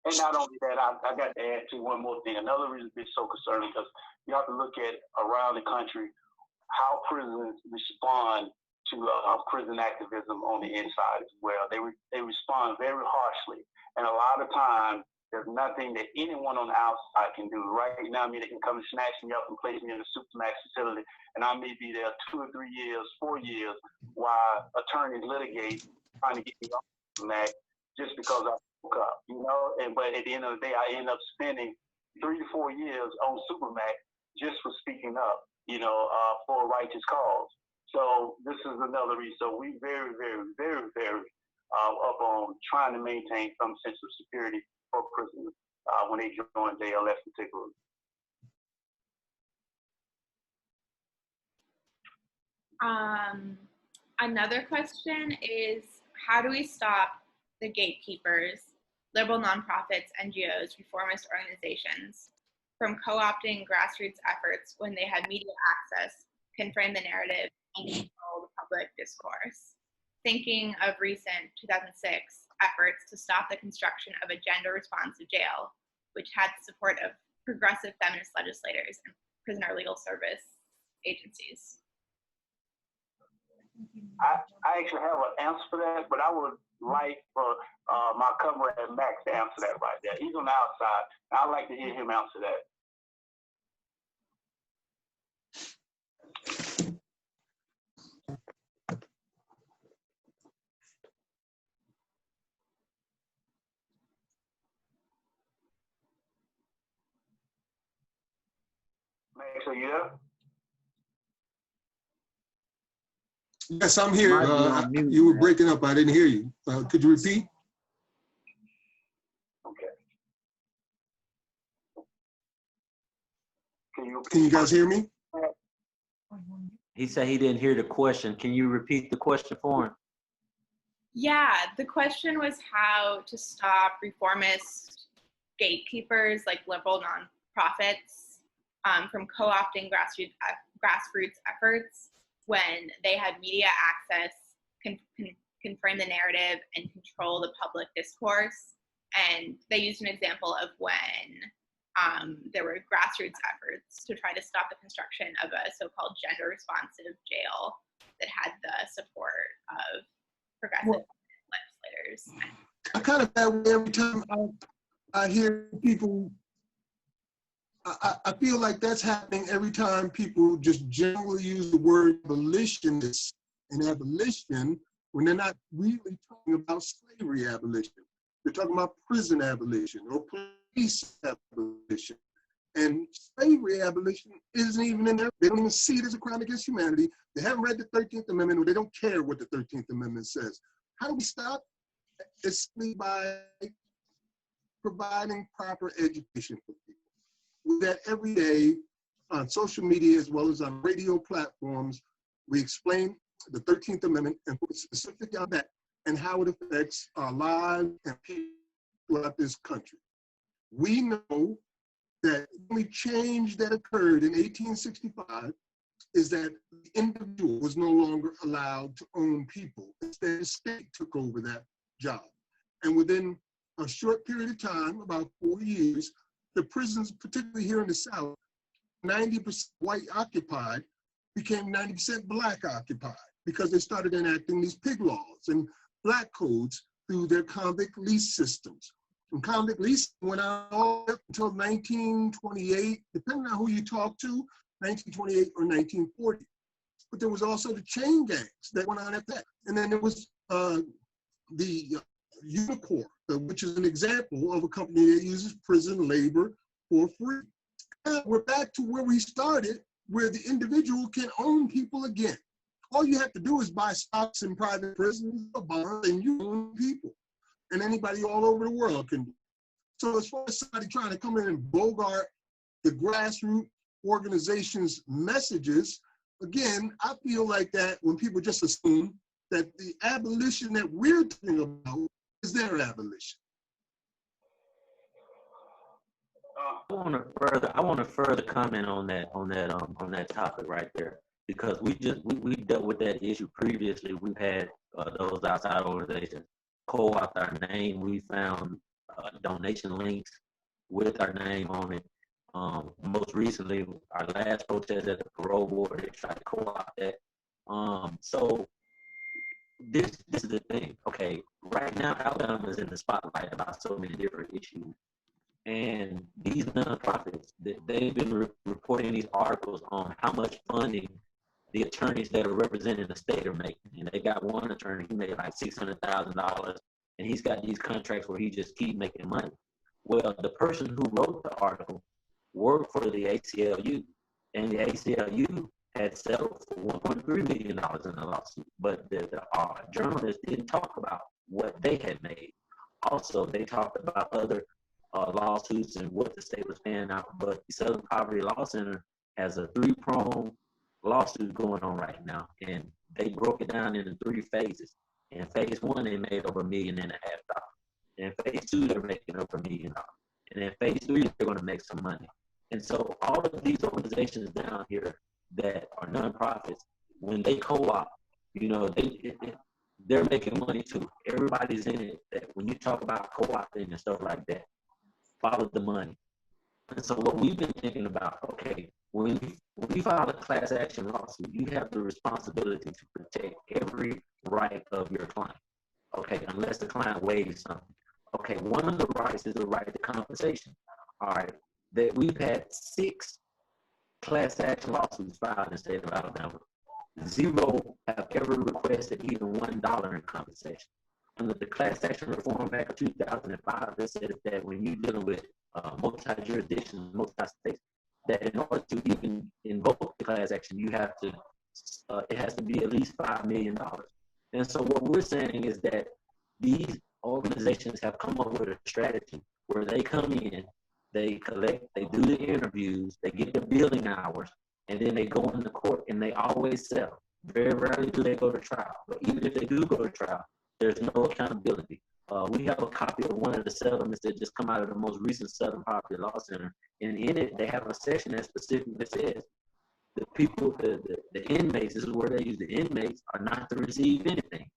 And not only that, I got to add to one more thing. Another reason to be so concerned, because you have to look at around the country how prisons respond to prison activism on the inside as well. They respond very harshly, and a lot of times there's nothing that anyone on the outside can do. Right now, they can come and snatch me up and place me in a Supermax facility, and I may be there 2 or 3 years, 4 years, while attorneys litigate trying to get me off Supermax just because I spoke up, But at the end of the day, I end up spending 3 to 4 years on Supermax just for speaking up, for a righteous cause. So this is another reason. So we very, very, very, very up on trying to maintain some sense of security for prisoners when they join JLS particularly. Another question is, how do we stop the gatekeepers, liberal nonprofits, NGOs, reformist organizations from co-opting grassroots efforts when they have media access, can frame the narrative, and control the public discourse? Thinking of recent 2006 efforts to stop the construction of a gender-responsive jail, which had the support of progressive feminist legislators and prisoner legal service agencies. I actually have an answer for that, but I would like for my comrade Max to answer that right there. He's on the outside. I'd like to hear him answer that. Max, are you there? Yes, I'm here. Mute, You were breaking up. I didn't hear you. Could you repeat? Okay. Can you guys hear me? He said he didn't hear the question. Can you repeat the question for him? Yeah, the question was how to stop reformist gatekeepers like liberal nonprofits from co-opting grassroots efforts when they have media access, can frame the narrative, and control the public discourse. And they used an example of when there were grassroots efforts to try to stop the construction of a so-called gender-responsive jail that had the support of progressive legislators. I kind of that way every time I hear people. I feel like that's happening every time people just generally use the word abolitionist and abolition when they're not really talking about slavery abolition. They're talking about prison abolition or police abolition. And slavery abolition isn't even in there. They don't even see it as a crime against humanity. They haven't read the 13th Amendment, or they don't care what the 13th Amendment says. How do we stop? It's by providing proper education for people. With that every day on social media as well as on radio platforms, we explain the 13th Amendment and put specific on that and how it affects our lives and people throughout this country. We know that the only change that occurred in 1865 is that the individual was no longer allowed to own people. Instead, the state took over that job. And within a short period of time, about 4 years, the prisons, particularly here in the South, 90% white occupied became 90% black occupied because they started enacting these pig laws and black codes through their convict lease systems. And convict lease went on all up until 1928, depending on who you talk to, 1928 or 1940. But there was also the chain gangs that went on at that. And then there was the Unicorn, which is an example of a company that uses prison labor for free. And we're back to where we started, where the individual can own people again. All you have to do is buy stocks in private prisons or bonds, and you own people. And anybody all over the world can do. So as far as somebody trying to come in and bogart the grassroots organization's messages, again, I feel like that when people just assume that the abolition that we're talking about is their abolition. I want to further comment on that topic right there, because we dealt with that issue previously. We've had those outside organizations co-opt our name. We found donation links with our name on it. Most recently, our last protest at the parole board, they tried to co-opt that. So this is the thing. Okay, right now Alabama is in the spotlight about so many different issues, and these nonprofits, they've been reporting these articles on how much funding the attorneys that are representing the state are making. And they got one attorney, he made like $600,000, and he's got these contracts where he just keep making money. Well, the person who wrote the article worked for the ACLU, and the ACLU had settled for $1.3 million in the lawsuit. But the journalists didn't talk about what they had made. Also, they talked about other lawsuits and what the state was paying out. But the Southern Poverty Law Center has a 3-pronged lawsuit going on right now, and they broke it down into 3 phases. In phase 1, they made over $1.5 million. In phase 2, they're making over $1 million. And in phase 3, they're going to make some money. And so all of these organizations down here that are nonprofits, when they co-op, you know, they're making money too. Everybody's in it. That when you talk about co-opting and stuff like that, follow the money. And so what we've been thinking about, okay, when you file a class action lawsuit, you have the responsibility to protect every right of your client. Okay, unless the client waives something. Okay, one of the rights is the right to compensation. All right, that we've had 6 class action lawsuits filed in the state of Alabama. 0 have ever requested even $1 in compensation. Under the Class Action Reform Act of 2005, it says that when you're dealing with multi-jurisdictions, multi-states, that in order to even invoke the class action, you have to, it has to be at least $5 million. And so what we're saying is that these organizations have come up with a strategy where they come in, they collect, they do the interviews, they get the billing hours, and then they go into court and they always settle. Very rarely do they go to trial. But even if they do go to trial, there's no accountability. We have a copy of one of the settlements that just come out of the most recent Southern Poverty Law Center. And in it, they have a section that specifically says the people, the inmates, this is where they use the inmates, are not to receive anything.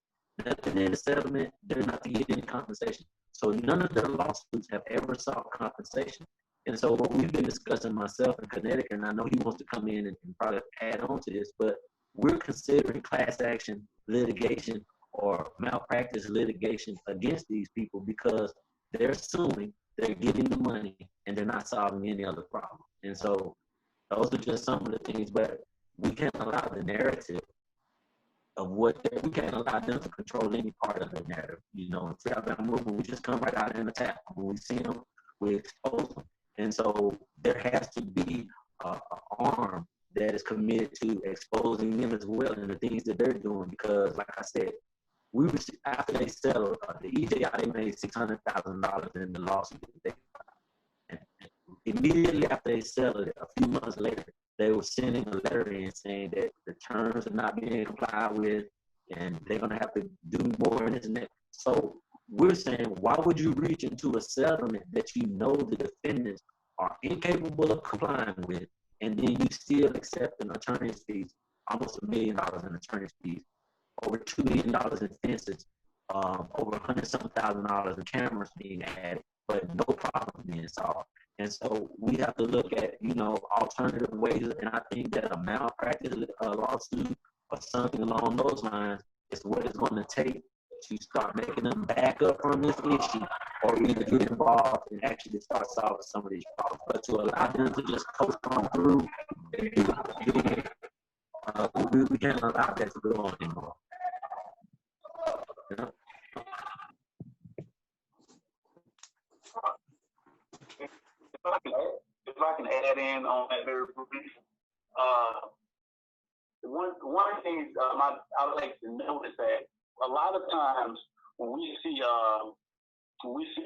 Nothing in the settlement, they're not to get any compensation. So none of their lawsuits have ever sought compensation. And so what we've been discussing, myself and Connecticut, and I know he wants to come in and probably add on to this, but we're considering class action litigation or malpractice litigation against these people because they're suing, they're getting the money, and they're not solving any other problem. And so those are just some of the things, but we can't allow the narrative of we can't allow them to control any part of the narrative. You know, in Alabama movement, we just come right out and attack. When we see them, we expose them. And so there has to be an arm that is committed to exposing them as well and the things that they're doing. Because, like I said, after they settled, the EJI, they made $600,000 in the lawsuit. And immediately after they settled it, a few months later, they were sending a letter in saying that the terms are not being complied with and they're going to have to do more in this and that. So we're saying, why would you reach into a settlement that you know the defendants are incapable of complying with, and then you still accept an attorney's fees, almost $1 million in attorney's fees, over $2 million in fences, over $100,000 in cameras being added, but no problem being solved. And so we have to look at, you know, alternative ways. And I think that a malpractice lawsuit or something along those lines is what it's going to take to start making them back up from this issue, or either get involved and actually start solving some of these problems. But to allow them to just coast on through, we can't allow that to go on anymore. You know? If I can add in on that very brief, one thing I would like to notice that a lot of times when we see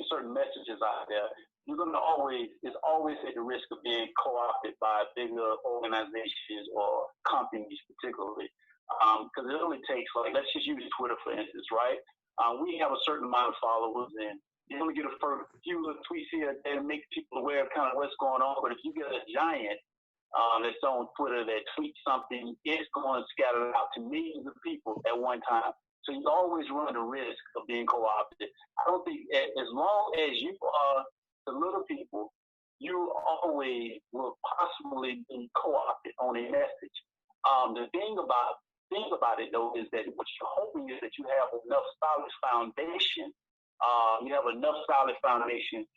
certain messages out there, it's always at the risk of being co-opted by bigger organizations or companies, particularly, because it only takes, like, let's just use Twitter for instance, right? We have a certain amount of followers, and you only get a few little tweets here that make people aware of kind of what's going on. But if you get a giant that's on Twitter that tweets something, it's going to scatter out to millions of people at one time. So you always run the risk of being co-opted. I don't think, as long as you are the little people, you always will possibly be co-opted on a message. The thing about it though is that what you're hoping is that you have enough solid foundation. You have enough solid foundation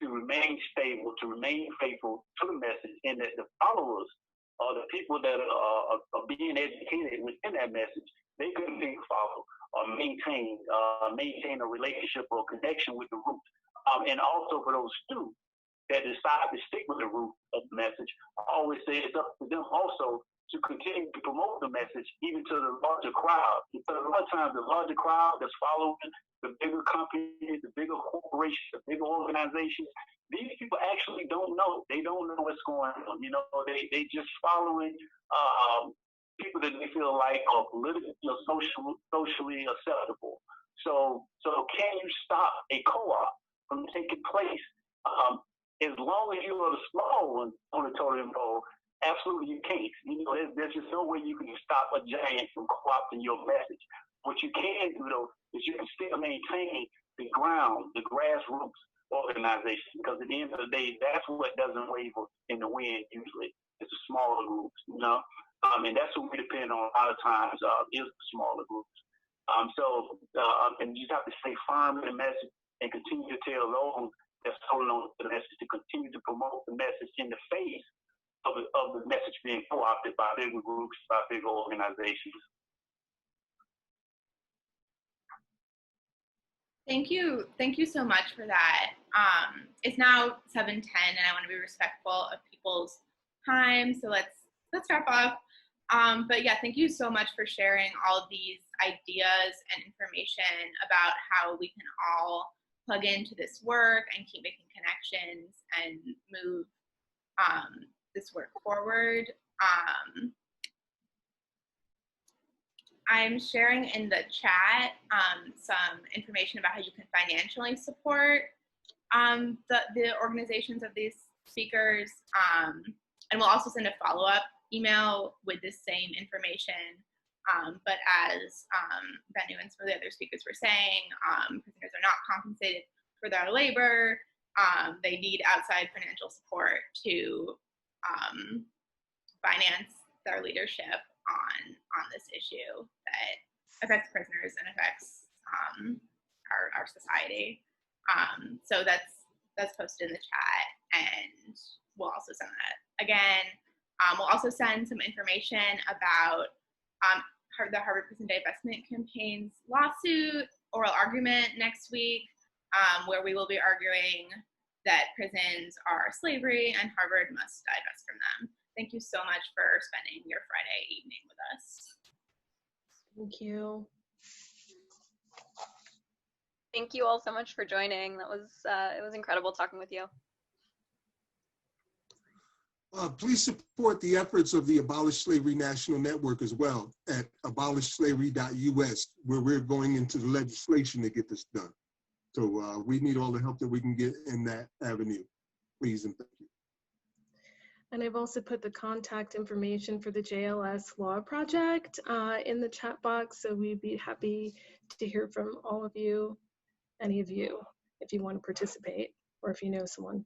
to remain stable, to remain faithful to the message, and that the followers or the people that are being educated within that message, they continue to follow or maintain a relationship or connection with the root. And also for those students that decide to stick with the root of the message, I always say it's up to them also to continue to promote the message even to the larger crowd. Because a lot of times the larger crowd that's following the bigger companies, the bigger corporations, the bigger organizations, these people actually don't know. They don't know what's going on. You know, they just following people that they feel like are politically or socially acceptable. So can you stop a co-op from taking place? As long as you are the small one on the totem pole, absolutely you can't. You know, there's just no way you can stop a giant from co-opting your message. What you can do though is you can still maintain the ground, the grassroots organization, because at the end of the day, that's what doesn't waver in the wind usually. It's the smaller groups, you know? And that's what we depend on a lot of times, is the smaller groups. And you just have to stay firm in the message and continue to tell those that's holding on to the message to continue to promote the message in the face of the message being co-opted by bigger groups, by bigger organizations. Thank you so much for that. It's now 7:10, and I want to be respectful of people's time, so let's wrap up. But yeah, thank you so much for sharing all of these ideas and information about how we can all plug into this work and keep making connections and move this work forward. I'm sharing in the chat some information about how you can financially support the organizations of these speakers. And we'll also send a follow-up email with this same information. But as Bennu and some of the other speakers were saying, prisoners are not compensated for their labor. They need outside financial support to finance their leadership. on this issue that affects prisoners and affects our society. So that's posted in the chat, and we'll also send that again. We'll also send some information about the Harvard Prison Divestment Campaign's lawsuit oral argument next week, where we will be arguing that prisons are slavery and Harvard must divest from them. Thank you so much for spending your Friday evening with us. Thank you. Thank you all so much for joining. That was it was incredible talking with you. Please support the efforts of the Abolish Slavery National Network as well at abolishslavery.us, where we're going into the legislation to get this done. So we need all the help that we can get in that avenue. Please and thank you. And I've also put the contact information for the JLS Law Project in the chat box, so we'd be happy to hear from all of you, any of you, if you want to participate or if you know someone.